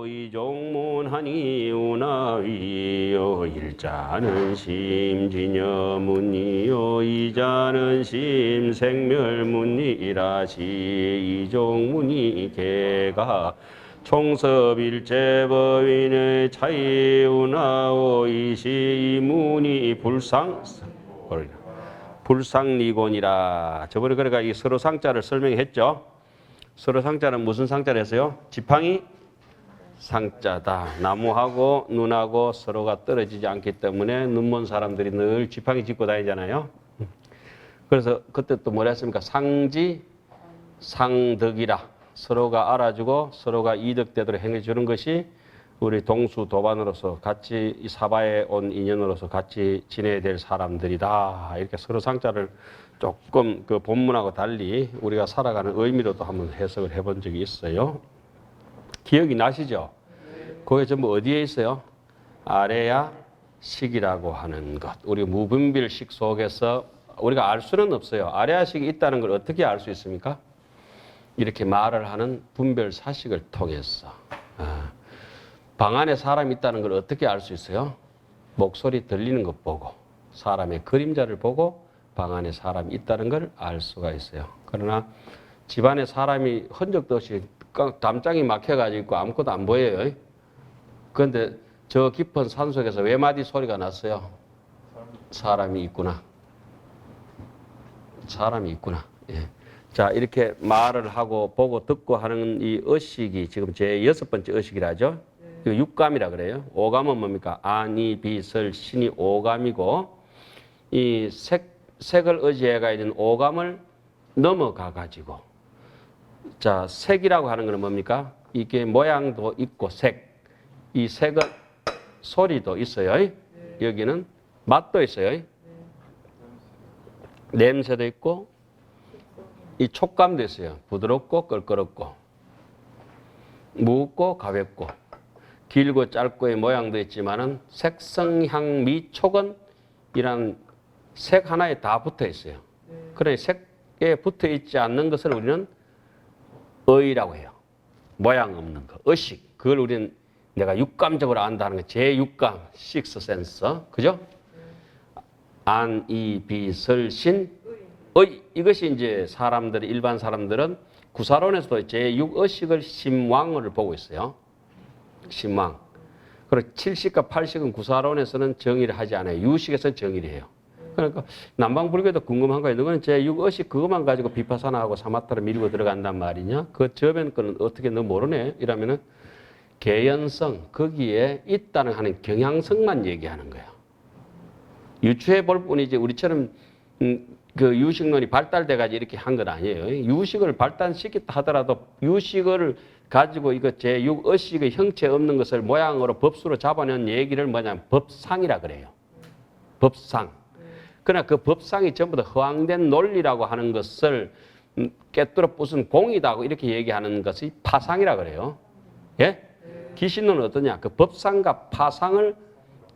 이종문하니 우나위요 일자는 심진여문이요 이자는 심생멸문이라시 이종문이 개가 총섭일제법인의 차이우나오 이시문이 불상리곤이라. 저번에 그러니까 이 서로 상자를 설명했죠. 서로 상자는 무슨 상자를 했어요? 지팡이 상자다. 나무하고 눈하고 서로가 떨어지지 않기 때문에 눈먼 사람들이 늘 지팡이 짚고 다니잖아요. 그래서 그때 또 뭐라 했습니까? 상지 상덕이라. 서로가 알아주고 서로가 이득되도록 행해주는 것이 우리 동수도반으로서 같이 이 사바에 온 인연으로서 같이 지내야 될 사람들이다. 이렇게 서로 상자를 조금 그 본문하고 달리 우리가 살아가는 의미로도 한번 해석을 해본 적이 있어요. 기억이 나시죠? 그게 전부 어디에 있어요? 아래야 식이라고 하는 것. 우리 무분별식 속에서 우리가 알 수는 없어요. 아래야식이 있다는 걸 어떻게 알 수 있습니까? 이렇게 말을 하는 분별사식을 통해서. 방 안에 사람이 있다는 걸 어떻게 알 수 있어요? 목소리 들리는 것 보고 사람의 그림자를 보고 방 안에 사람이 있다는 걸 알 수가 있어요. 그러나 집안에 사람이 흔적도 없이 담장이 막혀가지고 아무것도 안 보여요. 그런데 저 깊은 산속에서 외마디 소리가 났어요. 사람이 있구나. 사람이 있구나. 예. 자, 이렇게 말을 하고 보고 듣고 하는 이 의식이 지금 제 6번째 의식이라죠. 네. 육감이라 그래요. 오감은 뭡니까? 아니, 비, 설, 신이 오감이고 이 색을 의지해가 있는 오감을 넘어가 가지고 자, 색이라고 하는 것은 뭡니까? 이게 모양도 있고 색. 이 색은 소리도 있어요. 네. 여기는 맛도 있어요. 네. 냄새도 있고 이 촉감도 있어요. 부드럽고 껄끄럽고 무겁고 가볍고 길고 짧고의 모양도 있지만은 색성향 미촉은 이런 색 하나에 다 붙어 있어요. 그래 색에 붙어 있지 않는 것을 우리는 의라고 해요. 모양 없는 거, 의식. 그걸 우리는 내가 육감적으로 안다는 거, 제6감, 식스 센서, 그죠? 안, 이, 비, 설, 신, 의. 이것이 이제 사람들, 일반 사람들은 구사론에서도 제6의식을 심왕을 보고 있어요. 심왕. 그리고 7식과 8식은 구사론에서는 정의를 하지 않아요. 유식에서는 정의를 해요. 그러니까 남방불교도 궁금한 거 이거는 제6의식 그것만 가지고 비파사나하고 사마타를 밀고 들어간단 말이냐? 그 저변 거는 어떻게 너 모르네? 이러면은 개연성, 거기에 있다는 하는 경향성만 얘기하는 거예요. 유추해 볼 뿐이지 우리처럼 그 유식론이 발달돼가지고 이렇게 한 건 아니에요. 유식을 발달시켰다 하더라도 유식을 가지고 이거 제6의식의 형체 없는 것을 모양으로 법수로 잡아낸 얘기를 뭐냐면 법상이라 그래요. 법상. 그러나 그 법상이 전부 다 허황된 논리라고 하는 것을 깨뚫어 부순 공이다고 이렇게 얘기하는 것이 파상이라 그래요. 예? 기신론은 어떠냐? 그 법상과 파상을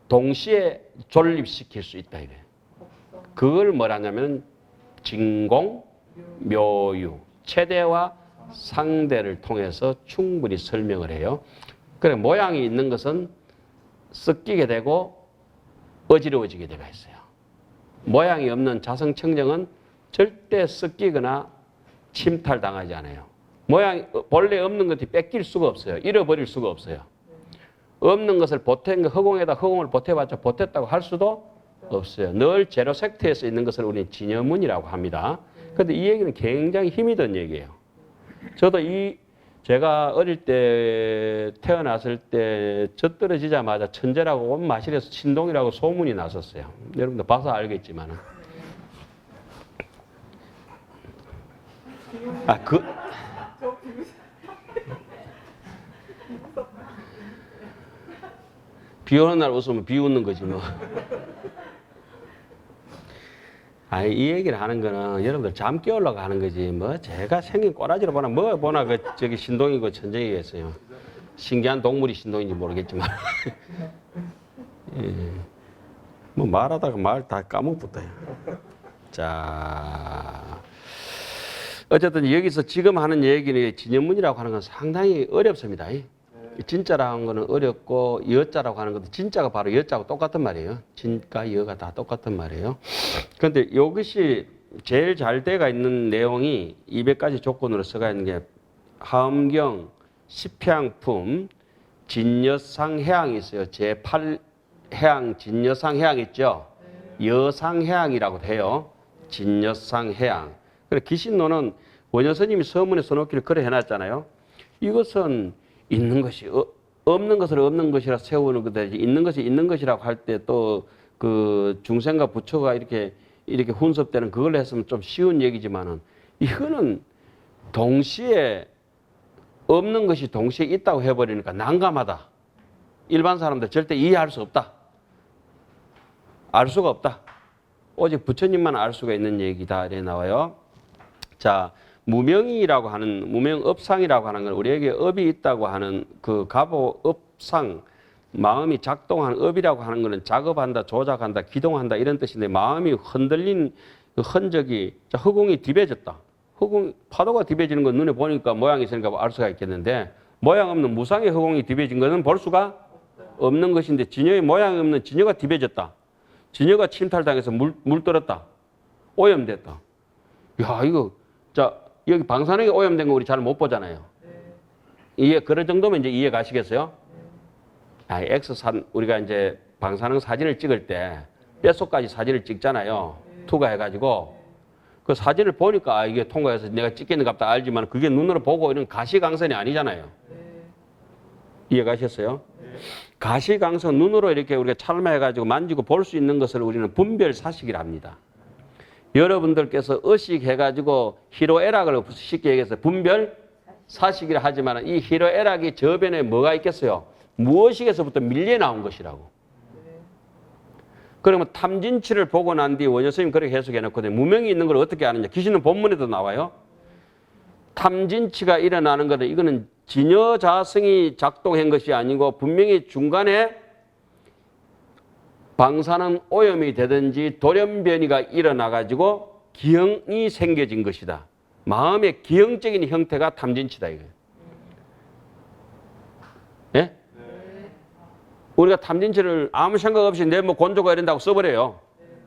동시에 존립시킬 수 있다 이거예요. 그걸 뭐라냐면 진공, 묘유, 최대와 상대를 통해서 충분히 설명을 해요. 그래 모양이 있는 것은 섞이게 되고 어지러워지게 되어 있어요. 모양이 없는 자성청정은 절대 섞이거나 침탈당하지 않아요. 모양 본래 없는 것이 뺏길 수가 없어요. 잃어버릴 수가 없어요. 없는 것을 보탠 허공에다 허공을 보태봤자 보탰다고 할 수도 없어요. 늘 제로 섹트에서 있는 것을 우리는 진여문이라고 합니다. 그런데 이 얘기는 굉장히 힘이 든 얘기예요. 저도 제가 어릴 때 태어났을 때 젖 떨어지자마자 천재라고 온 마실에서 신동이라고 소문이 났었어요. 여러분들 봐서 알겠지만. 비 오는 날 웃으면 비 웃는 거지 뭐. 이 얘기를 하는 거는 여러분들 잠 깨우려고 하는 거지. 뭐 제가 생긴 꼬라지로 보나 뭐 보나 저기 신동이고 천정이겠어요. 신기한 동물이 신동인지 모르겠지만. 예. 뭐 말하다가 말 다 까먹었다. 자, 어쨌든 여기서 지금 하는 얘기는 진여문이라고 하는 건 상당히 어렵습니다. 진짜라고 하는 거는 어렵고 여자라고 하는 것도 진짜가 바로 여자하고 똑같은 말이에요. 진과 여가 다 똑같은 말이에요. 그런데 이것이 제일 잘 돼가 있는 내용이 200가지 조건으로 써가 있는 게 하엄경, 십해양품, 진여상해양이 있어요. 제8해양 진여상해양 있죠. 여상해양이라고 해요. 진여상해양. 그래 기신론은 원효스님이 서문에 써놓기를 그래 해놨잖아요. 이것은 있는 것이 없는 것을 없는 것이라 세우는 것이지 있는 것이 있는 것이라고 할 때 또 그 중생과 부처가 이렇게 혼섭되는 그걸 했으면 좀 쉬운 얘기지만은 이거는 동시에 없는 것이 동시에 있다고 해버리니까 난감하다. 일반 사람들 절대 이해할 수 없다. 알 수가 없다. 오직 부처님만 알 수가 있는 얘기다. 이래 나와요. 자, 무명이라고 하는, 무명업상이라고 하는 건 우리에게 업이 있다고 하는 그 가보업상, 마음이 작동하는 업이라고 하는 것은 작업한다, 조작한다, 기동한다 이런 뜻인데 마음이 흔들린 그 흔적이, 자, 허공이 디베졌다. 파도가 디베지는 건 눈에 보니까 모양이 있으니까 알 수가 있겠는데 모양 없는 무상의 허공이 디베진 것은 볼 수가 없는 것인데 진여의 모양이 없는 진여가 디베졌다. 진여가 침탈당해서 물들었다. 오염됐다. 야, 이거, 자, 여기 방사능이 오염된 거 우리 잘 못 보잖아요. 이해, 그런 정도면 이제 이해 가시겠어요? X산, 우리가 이제 방사능 사진을 찍을 때 뼛속까지 사진을 찍잖아요. 투과해가지고. 그 사진을 보니까 이게 통과해서 내가 찍겠는갑다 알지만 그게 눈으로 보고 이런 가시광선이 아니잖아요. 이해 가셨어요? 가시광선 눈으로 이렇게 우리가 찰마해가지고 만지고 볼 수 있는 것을 우리는 분별사식이라 합니다. 여러분들께서 의식해가지고 희로애락을 쉽게 얘기해서 분별사식이라 하지만 이 희로애락이 저변에 뭐가 있겠어요? 무의식에서부터 밀려 나온 것이라고. 그러면 탐진치를 보고 난 뒤 원효스님 그렇게 해석해놓거든요. 무명이 있는 걸 어떻게 아느냐. 귀신은 본문에도 나와요. 탐진치가 일어나는 것은 이거는 진여자성이 작동한 것이 아니고 분명히 중간에 방사능 오염이 되든지 돌연변이가 일어나가지고 기형이 생겨진 것이다. 마음의 기형적인 형태가 탐진치다 이거예요. 예? 우리가 탐진치를 아무 생각 없이 내 뭐 곤조가 이런다고 써버려요.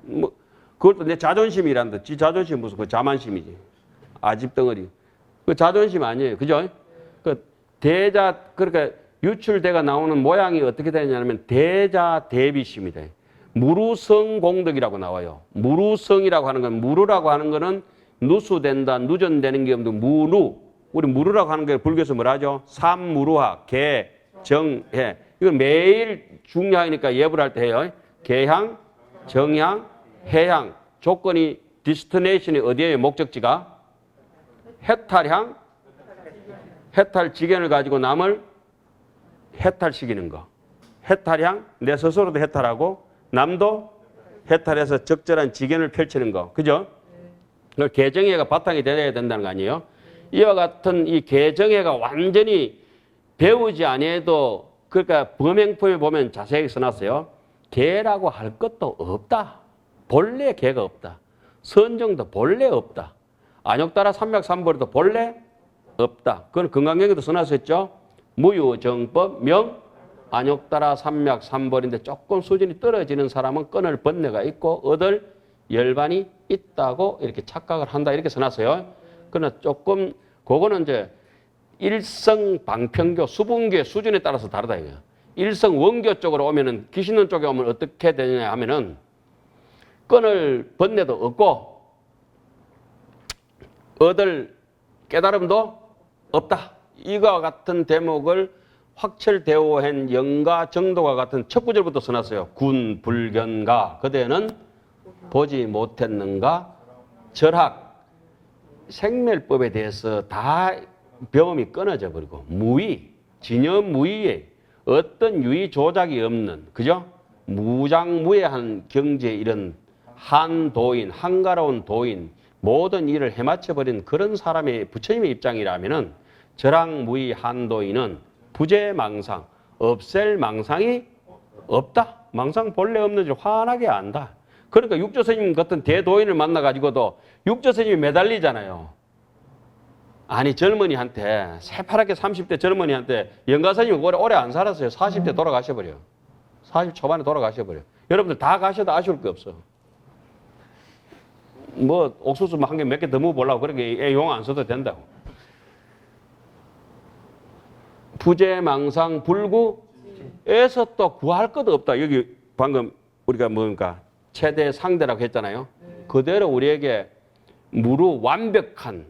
뭐 그것도 내 자존심이란다. 지 자존심 무슨 그 자만심이지. 아집덩어리. 그 자존심 아니에요. 그죠? 그 대자, 그러니까 유출대가 나오는 모양이 어떻게 되냐면 대자대비심이다. 무루성공덕이라고 나와요. 무루성이라고 하는 건, 무루라고 하는 거는 누수된다, 누전되는 게 없는 무루. 우리 무루라고 하는 게 불교에서 뭐라 하죠? 삼무루하, 개, 정, 해. 이건 매일 중요하니까 예불 할 때 해요. 개향, 정향, 해향. 조건이, 디스티네이션이 어디에요? 목적지가? 해탈향, 해탈지견을 가지고 남을 해탈시키는 거. 해탈향, 내 스스로도 해탈하고 남도 해탈해서 적절한 지견을 펼치는 거. 그죠? 그걸 개정해가 바탕이 되어야 된다는 거 아니에요? 이와 같은 이 개정해가 완전히 배우지 아니해도 그러니까 범행품에 보면 자세하게 써놨어요. 개라고 할 것도 없다. 본래 개가 없다. 선정도 본래 없다. 안욕따라 삼맥삼벌도 본래 없다. 그건 건강경에도 써놨었죠. 무유정법 명 안욕따라 삼맥삼벌인데 조금 수준이 떨어지는 사람은 끊을 번뇌가 있고 얻을 열반이 있다고 이렇게 착각을 한다. 이렇게 써놨어요. 그러나 조금 그거는 이제 일성 방평교 수분교의 수준에 따라서 다르다 이거예요. 일성 원교 쪽으로 오면은 귀신론 쪽에 오면 어떻게 되느냐 하면은 끊을 번뇌도 없고 얻을 깨달음도 없다. 이와 같은 대목을 확철대오한 영가 정도가 같은 첫 구절부터 써놨어요. 군 불견가 그대는 보지 못했는가 절학 생멸법에 대해서 다 병음이 끊어져 버리고 무의 진여무의에 어떤 유의 조작이 없는 그죠? 무장무예한 경지에 이런 한도인 한가로운 도인 모든 일을 해마쳐버린 그런 사람의 부처님의 입장이라면은 절학무의 한도인은 부재망상 없앨 망상이 없다. 망상 본래 없는 줄 환하게 안다. 그러니까 육조스님 같은 대도인을 만나가지고도 육조스님이 매달리잖아요. 아니 젊은이한테 새파랗게 30대 젊은이한테 영가선생님 오래 안 살았어요. 40대 돌아가셔버려. 40 초반에 돌아가셔버려. 여러분들 다 가셔도 아쉬울 게 없어. 뭐 옥수수 한 개 몇 개 더 먹어보려고 그렇게 용 안 써도 된다고. 부재망상 불구에서 또 구할 것도 없다. 여기 방금 우리가 뭡니까 최대 상대라고 했잖아요. 그대로 우리에게 무루 완벽한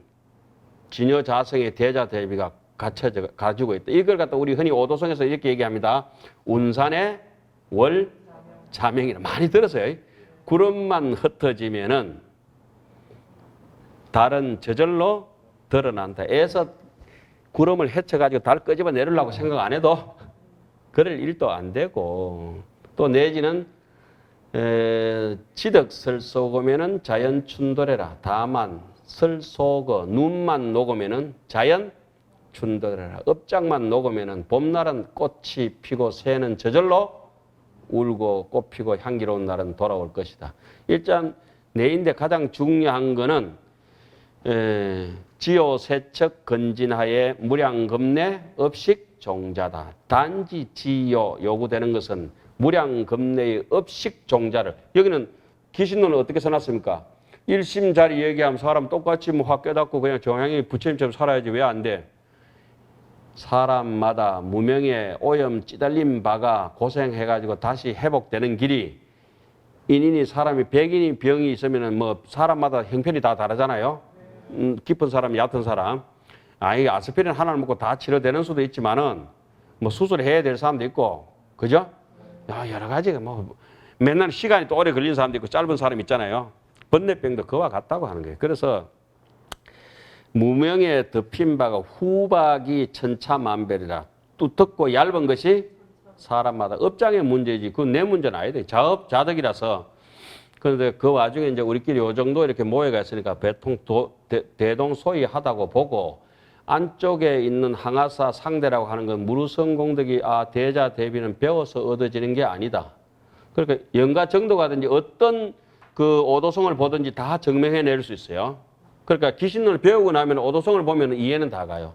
진여자성의 대자대비가 갖춰져 가지고 있다. 이걸 갖다 우리 흔히 오도성에서 이렇게 얘기합니다. 운산의 월자명이라 많이 들었어요. 구름만 흩어지면은 달은 저절로 드러난다. 에서 구름을 헤쳐가지고 달 끄집어 내리려고 생각 안 해도 그럴 일도 안 되고, 또 내지는 지덕설 쏘고면은 자연 춘도래라. 다만 설 쏘고 눈만 녹으면은 자연 춘도래라. 읍장만 녹으면은 봄날은 꽃이 피고 새는 저절로 울고 꽃 피고 향기로운 날은 돌아올 것이다. 일단 내인데 가장 중요한 거는 지요 세척 건진하에 무량겁내 업식 종자다. 단지 지요 요구되는 것은 무량겁내의 업식 종자를, 여기는 기신론은 어떻게 써놨습니까? 일심자리 얘기하면 사람 똑같이 뭐 확 깨닫고 그냥 정향이 부처님처럼 살아야지 왜 안 돼? 사람마다 무명의 오염 찌달린 바가 고생해가지고 다시 회복되는 길이, 인인이 사람이 백인이 병이 있으면은 뭐 사람마다 형편이 다 다르잖아요. 깊은 사람, 얕은 사람. 아이 아스피린 하나를 먹고 다 치료되는 수도 있지만은 뭐 수술해야 될 사람도 있고, 그죠? 여러 가지가 뭐 맨날 시간이 또 오래 걸리는 사람도 있고 짧은 사람 있잖아요. 번뇌병도 그와 같다고 하는 거예요. 그래서 무명에 덮인 바가 후박이 천차만별이라. 두텁고 얇은 것이 사람마다 업장의 문제지 그건 내 문제는 아니다. 자업자득이라서. 그런데 그 와중에 이제 우리끼리 요 정도 이렇게 모여가 있으니까 대동소이하다고 보고, 안쪽에 있는 항아사 상대라고 하는 건 무루성공덕이 대자 대비는 배워서 얻어지는 게 아니다. 그러니까 영가 정도가든지 어떤 그 오도성을 보든지 다 증명해낼 수 있어요. 그러니까 기신론을 배우고 나면 오도성을 보면 이해는 다 가요.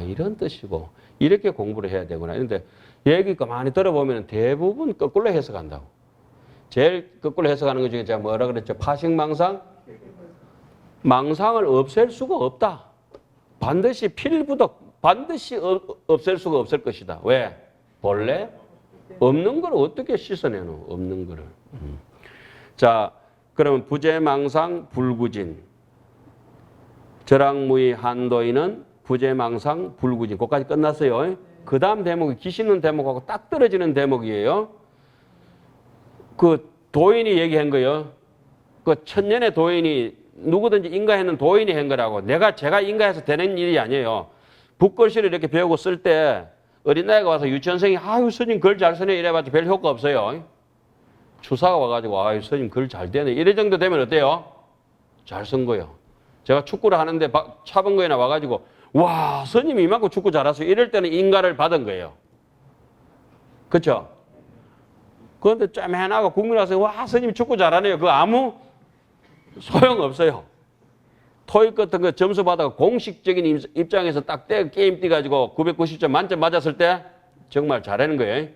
이런 뜻이고 이렇게 공부를 해야 되구나. 그런데 얘기 많이 들어보면 대부분 거꾸로 해석한다고. 제일 거꾸로 해석하는 것 중에 제가 뭐라 그랬죠? 파식망상? 망상을 없앨 수가 없다. 반드시 필부덕, 반드시 없앨 수가 없을 것이다. 왜? 본래 없는 걸 어떻게 씻어내노? 없는 거를. 자, 그러면 부재망상 불구진. 절악무의 한도인은 부재망상 불구진. 그것까지 끝났어요. 그 다음 대목이 기신론 대목하고 딱 떨어지는 대목이에요. 그 도인이 얘기한 거예요. 그 천년의 도인이 누구든지 인가했는 도인이 한 거라고. 제가 인가해서 되는 일이 아니에요. 붓글씨를 이렇게 배우고 쓸 때 어린아이가 와서 유치원생이 아유 스님 글 잘 쓰네 이래봤자 별 효과 없어요. 추사가 와가지고 아유 스님 글 잘 되네 이래 정도 되면 어때요? 잘 쓴 거예요. 제가 축구를 하는데 차범거에나 와가지고 와 스님이 이만큼 축구 잘하세요 이럴 때는 인가를 받은 거예요. 그렇죠? 그런데 쨈맨하고 국민 와서 와 스님 축구 잘하네요. 그거 아무 소용없어요. 토익 같은 거 점수 받아가 공식적인 입장에서 딱 게임 뛰가지고 990점 만점 맞았을 때 정말 잘하는 거예요.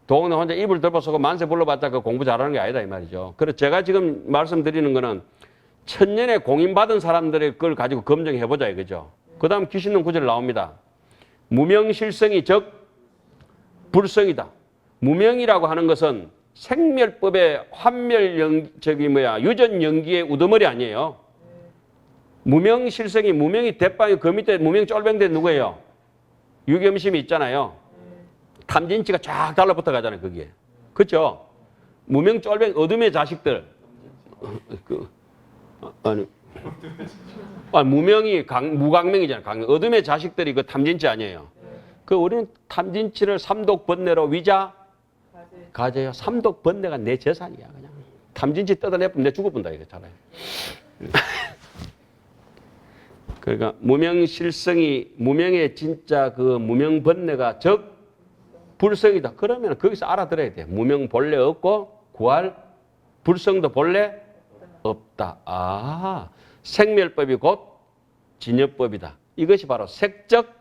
동네 혼자 입을 덮어서고 만세 불러봤자 그 공부 잘하는 게 아니다 이 말이죠. 그래서 제가 지금 말씀드리는 거는 천년에 공인받은 사람들의 걸 가지고 검증해보자 이거죠. 그 다음 기신론 구절 나옵니다. 무명실성이 적 불성이다. 무명이라고 하는 것은 생멸법의 유전연기의 우두머리 아니에요. 무명실성이 무명이 대빵이 그 밑에 무명 쫄병대 누구예요? 유겸심이 있잖아요. 탐진치가 쫙 달라붙어 가잖아요. 거기에. 그렇죠? 무명 쫄병 어둠의 자식들. 무명이 무강명이잖아요. 강명. 어둠의 자식들이 그 탐진치 아니에요. 그 우리는 탐진치를 삼독 번뇌로 가져요. 삼독 번뇌가 내 재산이야. 그냥 탐진치 뜯어내면 내 죽어본다 이거 잘해. 그러니까 무명의 진짜 그 무명 번뇌가 적 불성이다. 그러면 거기서 알아들어야 돼. 무명 본래 없고 구할 불성도 본래 없다. 생멸법이 곧 진여법이다. 이것이 바로 색적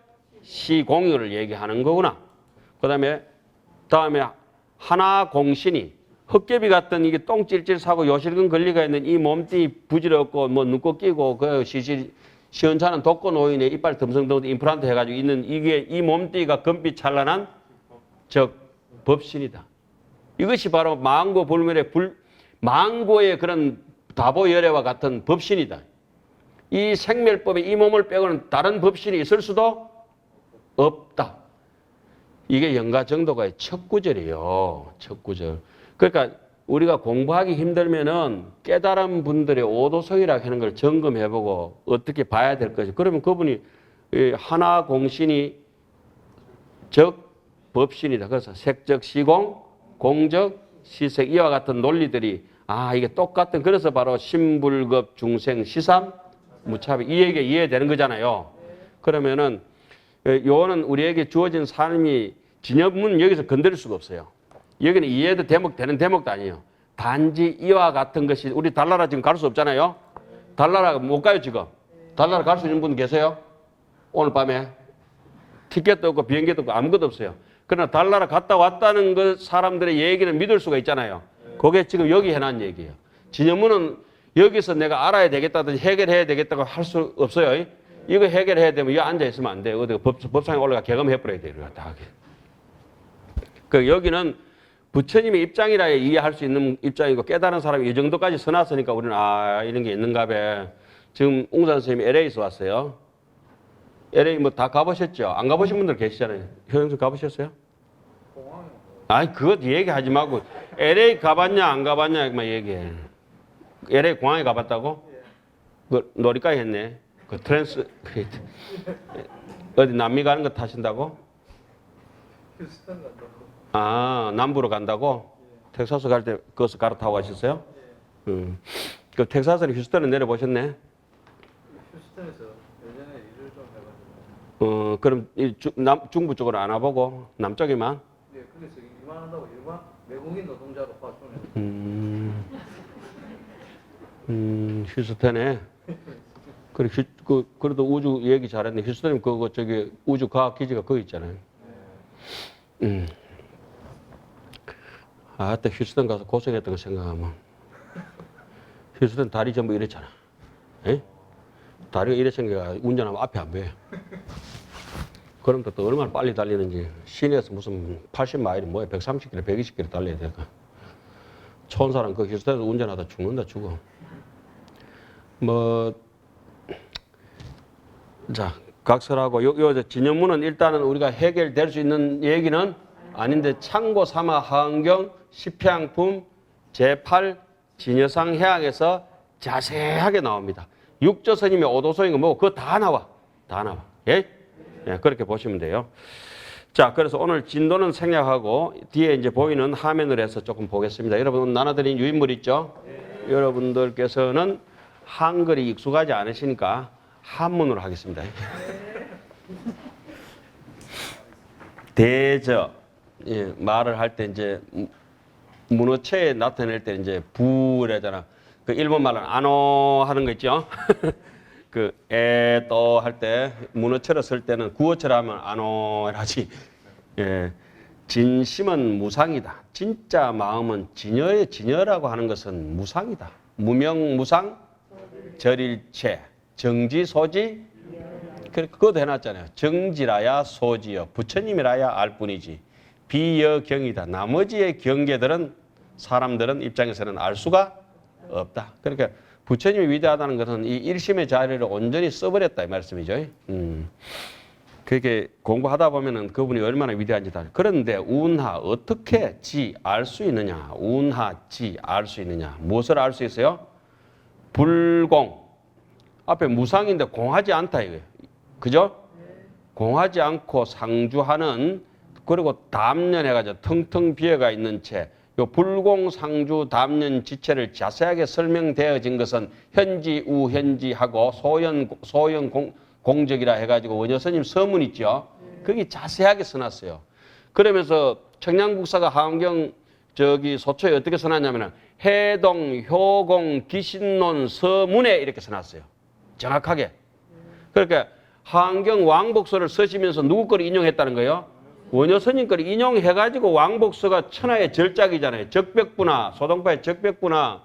시공유를 얘기하는 거구나. 다음에 하나 공신이 헛개비 같은 이게 똥찔찔 사고 요실금 걸리가 있는 이 몸띠 부질없고 뭐 눈꽃 끼고 그 시원찮은 독거 노인의 이빨 듬성듬성 임플란트 해가지고 있는 이게 이 몸띠가 금빛 찬란한 즉 법신이다. 이것이 바로 망고 불멸의 망고의 그런 다보열애와 같은 법신이다. 이 생멸법에 이 몸을 빼고는 다른 법신이 있을 수도 없다. 이게 영가정도가의 첫 구절이에요. 첫 구절. 그러니까 우리가 공부하기 힘들면은 깨달은 분들의 오도성이라고 하는 걸 점검해보고 어떻게 봐야 될 것이. 그러면 그분이 하나 공신이 적 법신이다. 그래서 색적 시공, 공적 시색 이와 같은 논리들이 이게 똑같은 그래서 바로 신불급 중생 시삼 무차비 이 얘기가 이해되는 거잖아요. 그러면은 요거는 우리에게 주어진 삶이 진여문 여기서 건드릴 수가 없어요. 여기는 이해도 되는 대목도 아니에요. 단지 이와 같은 것이 우리 달나라 지금 갈 수 없잖아요. 달나라 못 가요 지금. 달나라 갈 수 있는 분 계세요? 오늘 밤에 티켓도 없고 비행기도 없고 아무것도 없어요. 그러나 달나라 갔다 왔다는 것 사람들의 얘기는 믿을 수가 있잖아요. 그게 지금 여기 해놓은 얘기예요. 진여문은 여기서 내가 알아야 되겠다든지 해결해야 되겠다고 할 수 없어요. 이거 해결해야 되면 여기 앉아있으면 안 돼요. 어디 법상에 올라가 개검해버려야 돼요. 다 하게. 여기는 부처님의 입장이라 이해할 수 있는 입장이고 깨달은 사람이 이 정도까지 써놨으니까 우리는 이런 게 있는가 봐. 지금 웅산 선생님이 LA에서 왔어요. LA 뭐 다 가보셨죠? 안 가보신 분들 계시잖아요. 효영선 가보셨어요? 그것 얘기하지 말고 LA 가봤냐 안 가봤냐 얘기해. LA 공항에 가봤다고? 그 놀이까지 했네. 그 트랜스크레이트 어디 남미 가는 거 타신다고? 휴스턴 간다고. 남부로 간다고? 텍사스 갈 때 그것을 갈아타고 가셨어요? 그 텍사스는 휴스턴에 내려보셨네? 휴스턴에서 예전에 일을 좀 해가지고. 그럼 중부 쪽으로 안 와보고 남쪽에만? 네, 거기서 일만한다고 일반 외국인 노동자로 봐주네. 휴스턴에. 그래도 우주 얘기 잘했네. 휴스턴이면 저기 우주 과학 기지가 거기 있잖아요. 그때 휴스턴 가서 고생했던 거 생각하면 휴스턴 다리 전부 이랬잖아. 에? 다리가 이래 생겨가 운전하면 앞에 안 보여요. 그럼 또 얼마나 빨리 달리는지 시내에서 무슨 80마일이 뭐야 130km, 120km 달려야 될까. 촌 사람 그 휴스턴에서 운전하다 죽는다 죽어. 자, 각설하고 요 진여문은 일단은 우리가 해결될 수 있는 얘기는 아닌데 참고 삼아 하은경 십향품 제8 진여상 해학에서 자세하게 나옵니다. 육조스님의 오도소인가 뭐 그거 다 나와. 예? 그렇게 보시면 돼요. 자, 그래서 오늘 진도는 생략하고 뒤에 이제 보이는 화면을 해서 조금 보겠습니다. 여러분 나눠드린 유인물 있죠? 여러분들께서는 한글이 익숙하지 않으시니까 한문으로 하겠습니다. 대저 말을 할 때 이제 문어체에 나타낼 때 이제 부래잖아. 그 일본 말은 안오 하는 거 있죠. 그 에또 할 때 문어체로 쓸 때는 구어체로 하면 안오 하지. 진심은 무상이다. 진짜 마음은 진여라고 하는 것은 무상이다. 무명무상 절일체 정지소지 그것도 해놨잖아요. 정지라야 소지여 부처님이라야 알 뿐이지 비여경이다. 나머지의 경계들은 사람들은 입장에서는 알 수가 없다. 그러니까 부처님이 위대하다는 것은 이 일심의 자리를 온전히 써버렸다 이 말씀이죠. 그렇게 공부하다 보면은 그분이 얼마나 위대한지 다. 그런데 운하 어떻게 지 알 수 있느냐? 운하 지 알 수 있느냐? 무엇을 알 수 있어요? 불공. 앞에 무상인데 공하지 않다 이거예요. 그죠? 공하지 않고 상주하는 그리고 담련해가지고 텅텅 비어가 있는 채. 요 불공상주 담련 지체를 자세하게 설명되어진 것은 현지 우현지하고 소연 공적이라 해가지고 원효스님 서문 있죠. 거기 자세하게 써놨어요. 그러면서 청량국사가 하은경 소초에 어떻게 써놨냐면은 해동, 효공, 기신론, 서문에 이렇게 써놨어요. 정확하게. 그러니까 하안경 왕복서를 쓰시면서 누구 거를 인용했다는 거예요? 원효 스님 거를 인용해가지고 왕복서가 천하의 절작이잖아요. 적벽부나 소동파의 적벽부나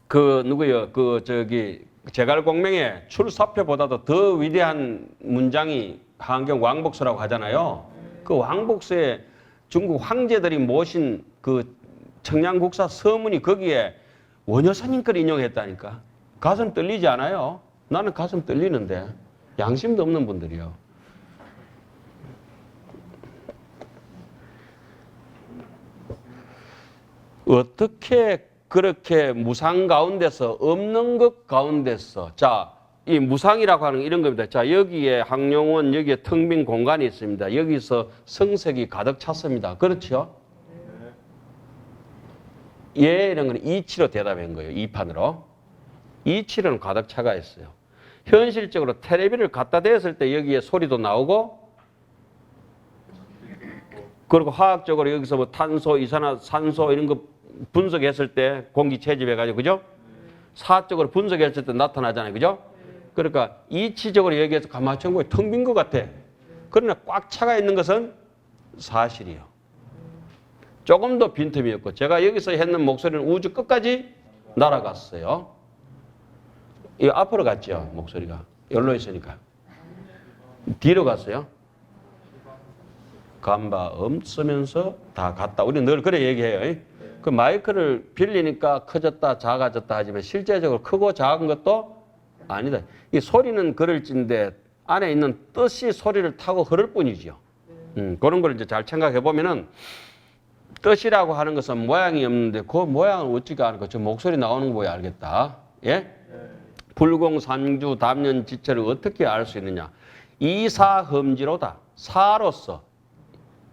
그 누구요? 그 저기 제갈공명의 출사표보다도 더 위대한 문장이 하안경 왕복서라고 하잖아요. 그 왕복서에 중국 황제들이 모신 그 청량국사 서문이 거기에 원효 스님 걸 인용했다니까. 가슴 떨리지 않아요? 나는 가슴 떨리는데. 양심도 없는 분들이요. 어떻게 그렇게 무상 가운데서 없는 것 가운데서 자, 이 무상이라고 하는 이런 겁니다. 자, 여기에 항룡원 여기에 텅 빈 공간이 있습니다. 여기서 성색이 가득 찼습니다. 그렇죠? 예, 이런 거는 이치로 대답한 거예요. 이판으로. 이치로는 가득 차가 있어요. 현실적으로 텔레비를 갖다 대었을 때 여기에 소리도 나오고 그리고 화학적으로 여기서 뭐 탄소, 이산화탄소 이런 거 분석했을 때 공기 채집해가지고 그죠? 사적으로 분석했을 때 나타나잖아요. 그죠? 그러니까 이치적으로 얘기해서 가마천국이 텅 빈 것 같아. 그러나 꽉 차가 있는 것은 사실이요. 조금 더 빈틈이 없고 제가 여기서 했는 목소리는 우주 끝까지 날아갔어요. 이 앞으로 갔죠, 목소리가. 열로 있으니까. 뒤로 갔어요. 간바 없으면서 다 갔다. 우리 늘 그래 얘기해요. 그 마이크를 빌리니까 커졌다, 작아졌다 하지만 실제적으로 크고 작은 것도 아니다. 이 소리는 그럴진데 안에 있는 뜻이 소리를 타고 흐를 뿐이지요. 그런 걸 이제 잘 생각해 보면은 뜻이라고 하는 것은 모양이 없는데 그 모양을 어찌가 아는 저 목소리 나오는 거 보야 알겠다. 예? 불공산주 담연지체를 어떻게 알 수 있느냐? 이사험지로다. 사로서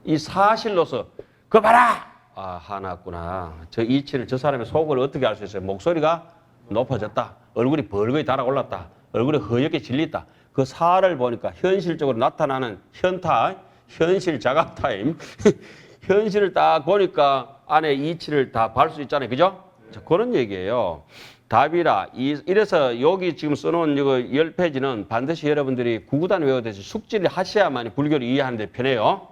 이 사실로서 그 봐라. 아, 하나구나. 저 이치를 저 사람의 속을 어떻게 알 수 있어요? 목소리가 높아졌다. 얼굴이 벌거이 달아올랐다. 얼굴이 허옇게 질렸다. 그 사를 보니까 현실적으로 나타나는 현타, 현실 자각 타임. 현실을 딱 보니까 안에 이치를 다 볼 수 있잖아요. 그죠? 자, 그런 얘기예요. 답이라. 이래서 여기 지금 써놓은 이거 10페이지는 반드시 여러분들이 구구단 외워듯이 숙지를 하셔야만이 불교를 이해하는 데 편해요.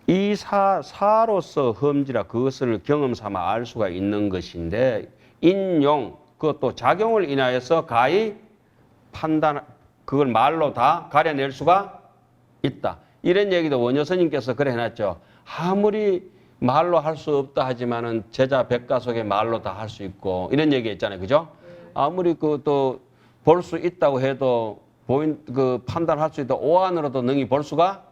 이 사로서 험지라 그것을 경험 삼아 알 수가 있는 것인데 인용, 그것도 작용을 인하여서 가히 판단, 그걸 말로 다 가려낼 수가 있다. 이런 얘기도 원효 스님께서 그래 해놨죠. 아무리 말로 할 수 없다 하지만은 제자 백가 속에 말로 다 할 수 있고 이런 얘기 했잖아요. 그죠? 아무리 그또 볼 수 있다고 해도 판단할 수 있다. 오안으로도 능히 볼 수가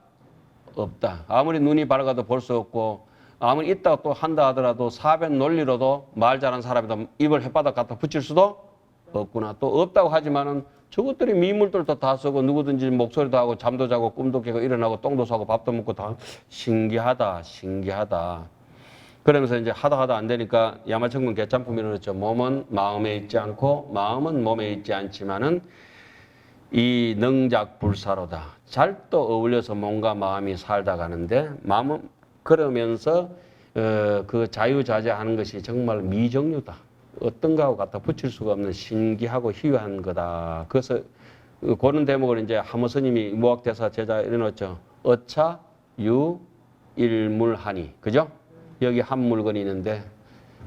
없다. 아무리 눈이 밝아도 볼 수 없고 아무리 있다고 또 한다 하더라도 사변 논리로도 말 잘하는 사람이도 입을 햇바닥 갖다 붙일 수도 없구나. 또 없다고 하지만은 저것들이 미물들도 다 쓰고 누구든지 목소리도 하고 잠도 자고 꿈도 깨고 일어나고 똥도 싸고 밥도 먹고 다 신기하다. 신기하다. 그러면서 이제 하다 안 되니까 야마천군 개짬품이라고 그랬죠. 몸은 마음에 있지 않고 마음은 몸에 있지 않지만은 이 능작불사로다. 잘 또 어울려서 몸과 마음이 살다 가는데 마음은 그러면서 그 자유자재하는 것이 정말 미정유다. 어떤 거하고 갖다 붙일 수가 없는 신기하고 희귀한 거다. 그래서 그런 대목을 이제 하모 스님이 무학대사 제자 이래놓죠. 어차 유 일물하니. 그죠? 여기 한 물건이 있는데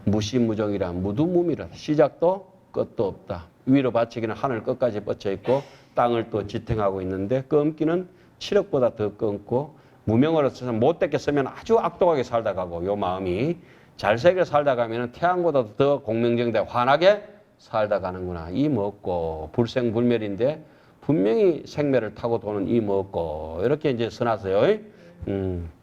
무시무정이라 무두무미라. 시작도 끝도 없다. 위로 받치기는 하늘 끝까지 뻗쳐 있고 땅을 또 지탱하고 있는데 껌기는 7억보다 더 껌고 무명으로 써서 못되게 쓰면 아주 악독하게 살다 가고 요 마음이 잘세게 살다 가면 태양보다 더 공명정대 환하게 살다 가는구나. 이 먹고 불생불멸인데 분명히 생매를 타고 도는 이 먹고 이렇게 이제 써놨어요.